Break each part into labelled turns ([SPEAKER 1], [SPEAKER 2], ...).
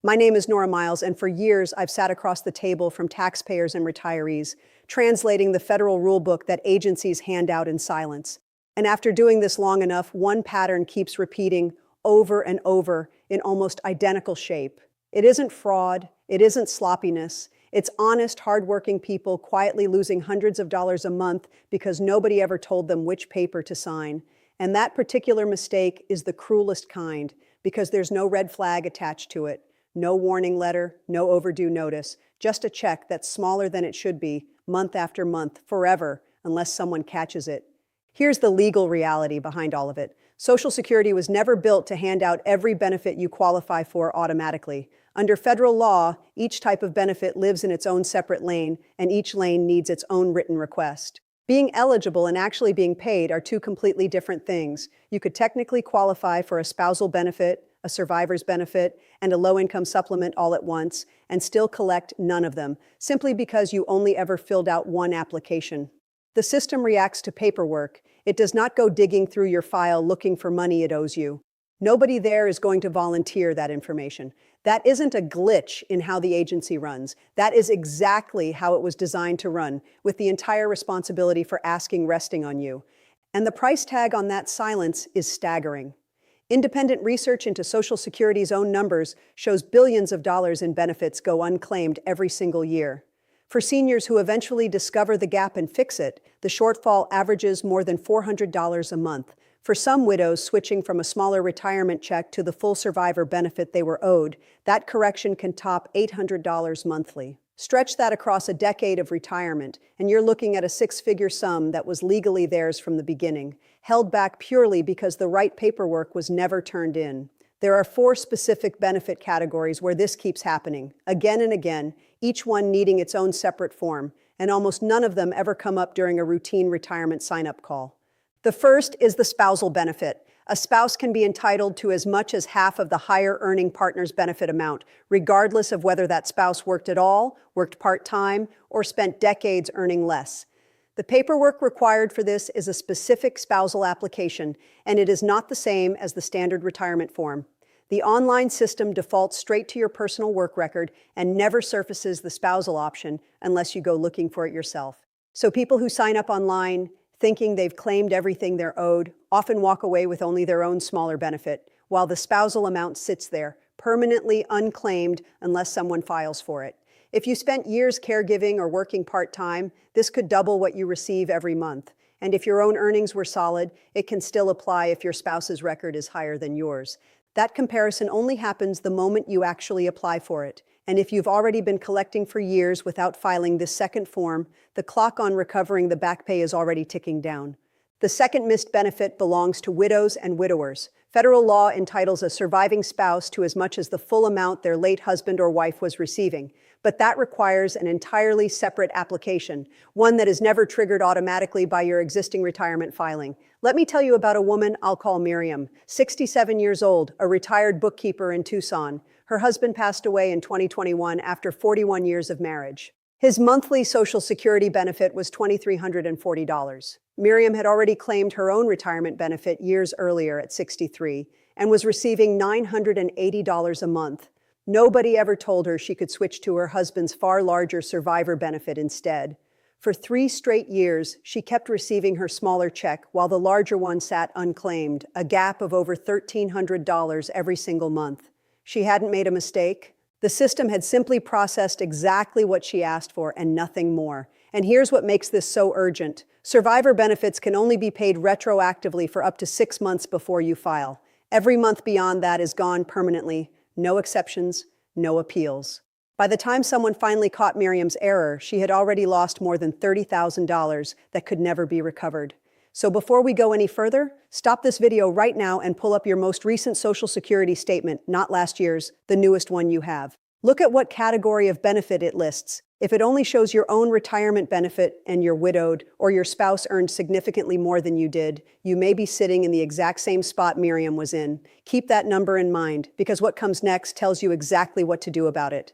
[SPEAKER 1] My name is Nora Miles, and for years I've sat across the table from taxpayers and retirees, translating the federal rulebook that agencies hand out in silence. And after doing this long enough, one pattern keeps repeating over and over in almost identical shape. It isn't fraud, it isn't sloppiness, it's honest, hardworking people quietly losing hundreds of dollars a month because nobody ever told them which paper to sign. And that particular mistake is the cruelest kind, because there's no red flag attached to it. No warning letter, no overdue notice, just a check that's smaller than it should be, month after month, forever, unless someone catches it. Here's the legal reality behind all of it. Social Security was never built to hand out every benefit you qualify for automatically. Under federal law, each type of benefit lives in its own separate lane, and each lane needs its own written request. Being eligible and actually being paid are two completely different things. You could technically qualify for a spousal benefit, a survivor's benefit, and a low-income supplement all at once, and still collect none of them, simply because you only ever filled out one application. The system reacts to paperwork. It does not go digging through your file looking for money it owes you. Nobody there is going to volunteer that information. That isn't a glitch in how the agency runs. That is exactly how it was designed to run, with the entire responsibility for asking resting on you. And the price tag on that silence is staggering. Independent research into Social Security's own numbers shows billions of dollars in benefits go unclaimed every single year. For seniors who eventually discover the gap and fix it, the shortfall averages more than $400 a month. For some widows switching from a smaller retirement check to the full survivor benefit they were owed, that correction can top $800 monthly. Stretch that across a decade of retirement, and you're looking at a six-figure sum that was legally theirs from the beginning, held back purely because the right paperwork was never turned in. There are 4 specific benefit categories where this keeps happening, again and again, each one needing its own separate form, and almost none of them ever come up during a routine retirement sign-up call. The first is the spousal benefit. A spouse can be entitled to as much as half of the higher earning partner's benefit amount, regardless of whether that spouse worked at all, worked part-time, or spent decades earning less. The paperwork required for this is a specific spousal application, and it is not the same as the standard retirement form. The online system defaults straight to your personal work record and never surfaces the spousal option unless you go looking for it yourself. So people who sign up online thinking they've claimed everything they're owed often walk away with only their own smaller benefit, while the spousal amount sits there, permanently unclaimed unless someone files for it. If you spent years caregiving or working part-time, this could double what you receive every month. And if your own earnings were solid, it can still apply if your spouse's record is higher than yours. That comparison only happens the moment you actually apply for it. And if you've already been collecting for years without filing this second form, the clock on recovering the back pay is already ticking down. The second missed benefit belongs to widows and widowers. Federal law entitles a surviving spouse to as much as the full amount their late husband or wife was receiving, but that requires an entirely separate application, one that is never triggered automatically by your existing retirement filing. Let me tell you about a woman I'll call Miriam, 67 years old, a retired bookkeeper in Tucson. Her husband passed away in 2021 after 41 years of marriage. His monthly Social Security benefit was $2,340. Miriam had already claimed her own retirement benefit years earlier at 63 and was receiving $980 a month. Nobody ever told her she could switch to her husband's far larger survivor benefit instead. For 3 straight years, she kept receiving her smaller check while the larger one sat unclaimed, a gap of over $1,300 every single month. She hadn't made a mistake. The system had simply processed exactly what she asked for and nothing more. And here's what makes this so urgent. Survivor benefits can only be paid retroactively for up to 6 months before you file. Every month beyond that is gone permanently. No exceptions, no appeals. By the time someone finally caught Miriam's error, she had already lost more than $30,000 that could never be recovered. So before we go any further, stop this video right now and pull up your most recent Social Security statement, not last year's, the newest one you have. Look at what category of benefit it lists. If it only shows your own retirement benefit and you're widowed, or your spouse earned significantly more than you did, you may be sitting in the exact same spot Miriam was in. Keep that number in mind, because what comes next tells you exactly what to do about it.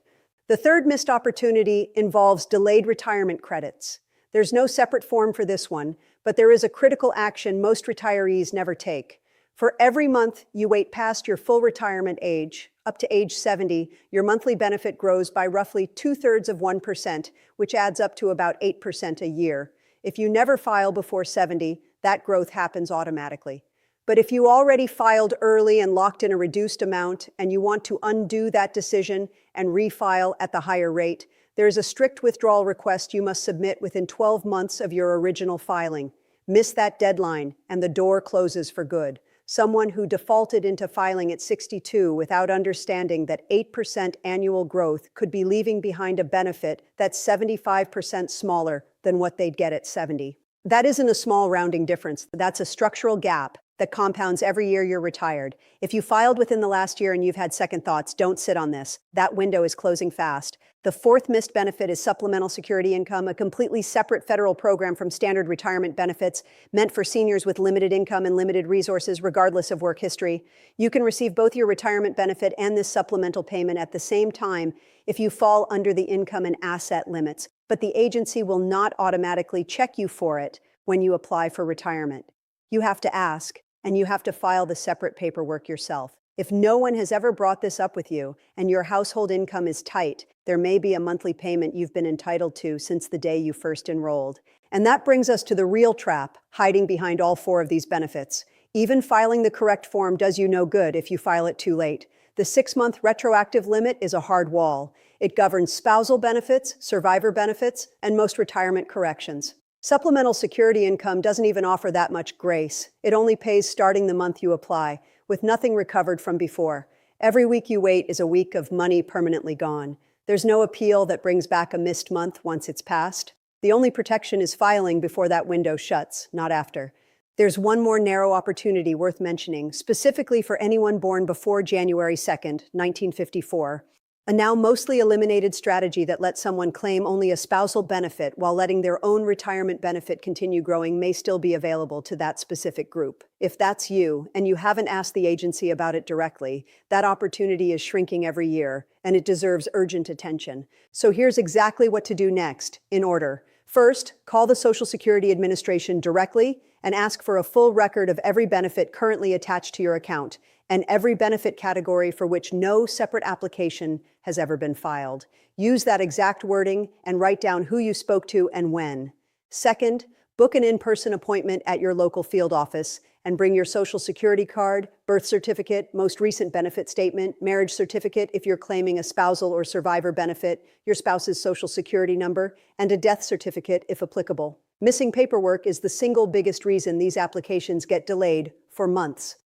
[SPEAKER 1] The third missed opportunity involves delayed retirement credits. There's no separate form for this one, but there is a critical action most retirees never take. For every month you wait past your full retirement age, up to age 70, your monthly benefit grows by roughly 2/3 of 1%, which adds up to about 8% a year. If you never file before 70, that growth happens automatically. But if you already filed early and locked in a reduced amount, and you want to undo that decision and refile at the higher rate, there is a strict withdrawal request you must submit within 12 months of your original filing. Miss that deadline, and the door closes for good. Someone who defaulted into filing at 62 without understanding that 8% annual growth could be leaving behind a benefit that's 75% smaller than what they'd get at 70. That isn't a small rounding difference. That's a structural gap that compounds every year you're retired. If you filed within the last year and you've had second thoughts, don't sit on this. That window is closing fast. The fourth missed benefit is supplemental security income, a completely separate federal program from standard retirement benefits meant for seniors with limited income and limited resources, regardless of work history. You can receive both your retirement benefit and this supplemental payment at the same time if you fall under the income and asset limits, but the agency will not automatically check you for it when you apply for retirement. You have to ask, and you have to file the separate paperwork yourself. If no one has ever brought this up with you and your household income is tight, there may be a monthly payment you've been entitled to since the day you first enrolled. And that brings us to the real trap hiding behind all four of these benefits. Even filing the correct form does you no good if you file it too late. The 6-month retroactive limit is a hard wall. It governs spousal benefits, survivor benefits, and most retirement corrections. Supplemental security income doesn't even offer that much grace. It only pays starting the month you apply, with nothing recovered from before. Every week you wait is a week of money permanently gone. There's no appeal that brings back a missed month once it's passed. The only protection is filing before that window shuts, not after. There's one more narrow opportunity worth mentioning, specifically for anyone born before January 2nd, 1954. A now mostly eliminated strategy that lets someone claim only a spousal benefit while letting their own retirement benefit continue growing may still be available to that specific group. If that's you, and you haven't asked the agency about it directly, that opportunity is shrinking every year, and it deserves urgent attention. So here's exactly what to do next, in order. First, call the Social Security Administration directly and ask for a full record of every benefit currently attached to your account, and every benefit category for which no separate application has ever been filed. Use that exact wording and write down who you spoke to and when. Second, book an in-person appointment at your local field office and bring your Social Security card, birth certificate, most recent benefit statement, marriage certificate if you're claiming a spousal or survivor benefit, your spouse's Social Security number, and a death certificate if applicable. Missing paperwork is the single biggest reason these applications get delayed for months.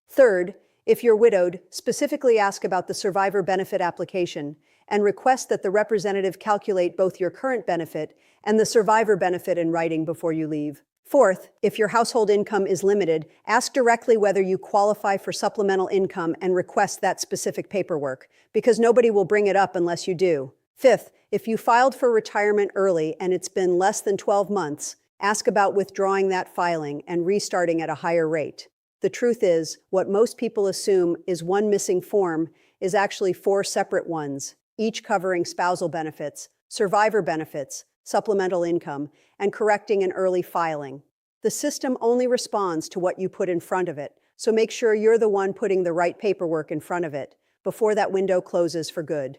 [SPEAKER 1] Third, if you're widowed, specifically ask about the survivor benefit application and request that the representative calculate both your current benefit and the survivor benefit in writing before you leave. Fourth, if your household income is limited, ask directly whether you qualify for supplemental income and request that specific paperwork, because nobody will bring it up unless you do. Fifth, if you filed for retirement early and it's been less than 12 months, ask about withdrawing that filing and restarting at a higher rate. The truth is, what most people assume is one missing form is actually 4 separate ones, each covering spousal benefits, survivor benefits, supplemental income, and correcting an early filing. The system only responds to what you put in front of it, so make sure you're the one putting the right paperwork in front of it before that window closes for good.